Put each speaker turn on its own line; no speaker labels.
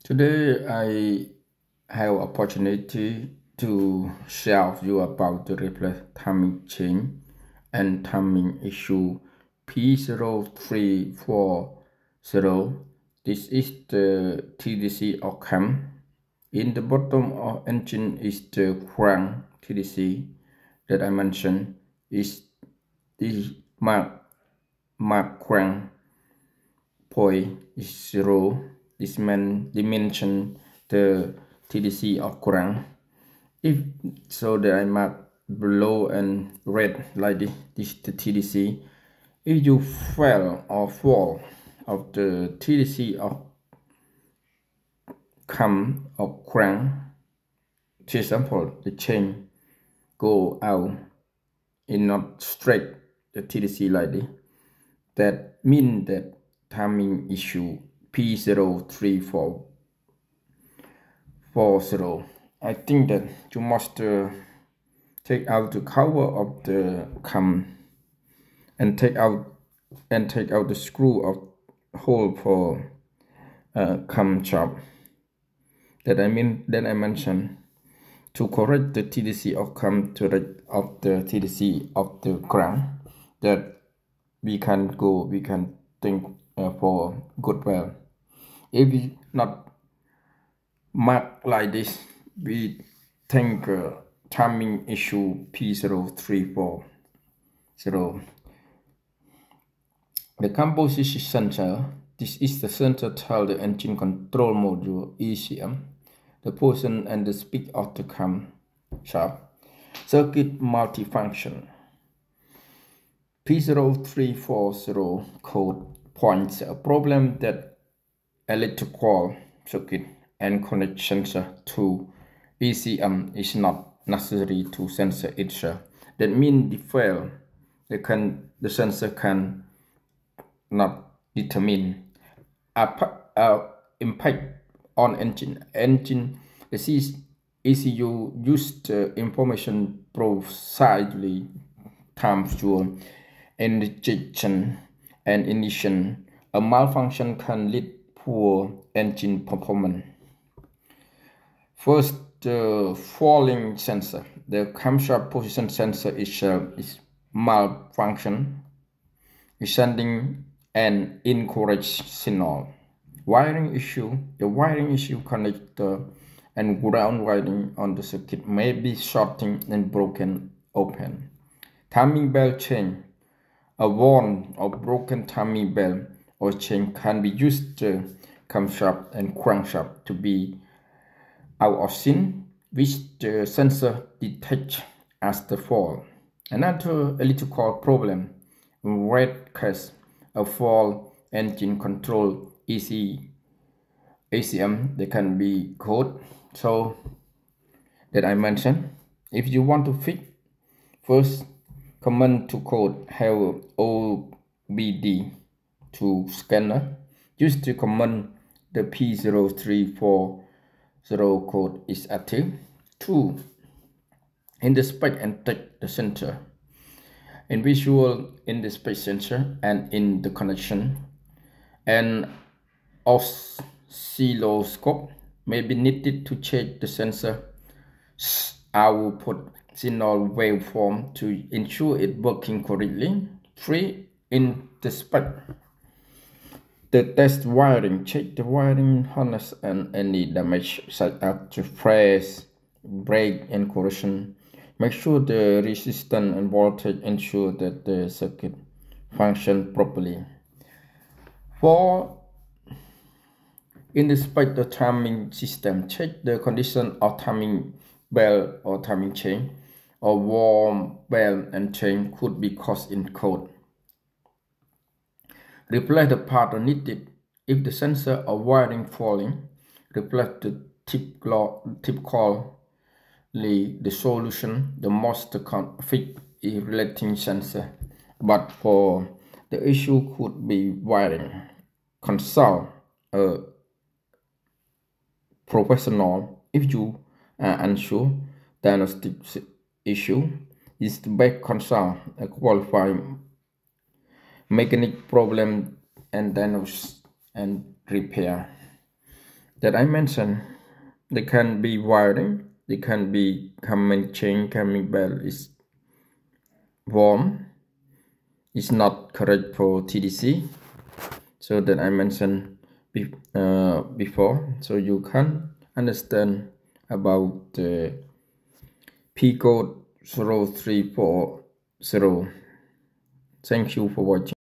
Today I have opportunity to share with you about the replace timing chain and timing issue P0340. This is the TDC outcome. In the bottom of engine is the crank TDC that I mentioned is the mark crank point is 0. This dimension the TDC of crank. If so, that I mark below and red like this is the TDC. If you fail or fall of the TDC of come of crank, for example, the chain go out in not straight the TDC like this, that means that timing issue P0340. I think that you must take out the cover of the cam and take out the screw of hole for camshaft that I mentioned to correct the TDC of cam to the TDC of the crank, that we can think for good well. If we not mark like this, we think timing issue P0340. The composition sensor. This is the sensor tell the engine control module ECM the position and the speed of the camshaft. Circuit multifunction. P0340 code points a problem that electrical circuit and connection to ECM is not necessary to sensor itself. That means the fail, the sensor can not determine impact on engine. The ECU used information precisely time fuel injection and ignition. A malfunction can lead poor engine performance. First, the falling sensor. The camshaft position sensor itself is malfunction, is sending an incorrect signal. Wiring issue. The wiring issue connector and ground wiring on the circuit may be shorting and broken open. Timing belt chain. A worn or broken timing belt or chain can be used to camshaft and crankshaft to be out of sync, which the sensor detects as the fault. Another electrical problem, in red case, a fault engine control ECM, they can be code. So that I mentioned, if you want to fix, first command to code have OBD to scanner. Use the command the P0340 code is active. 2. Inspect and take the sensor. In visual in the space sensor and in the connection. And oscilloscope may be needed to check the sensor output signal waveform to ensure it working correctly. 3. Inspect the test wiring. Check the wiring harness and any damage such as the press, brake, and corrosion. Make sure the resistance and voltage ensure that the circuit functions properly. 4. Inspect the timing system. Check the condition of timing belt or timing chain, or warm belt and chain could be caused in code. Replace the part needed. If the sensor or wiring falling, replace the the solution. The most fix is relating sensor, but for the issue could be wiring. Consult a professional if you are unsure. Diagnostic issue is the best consult a qualified mechanic problem and diagnose and repair. that I mentioned. They can be wiring, they can be common chain, common bell is warm, it's not correct for TDC. So that I mentioned before, so you can understand about the P code 0340. Thank you for watching.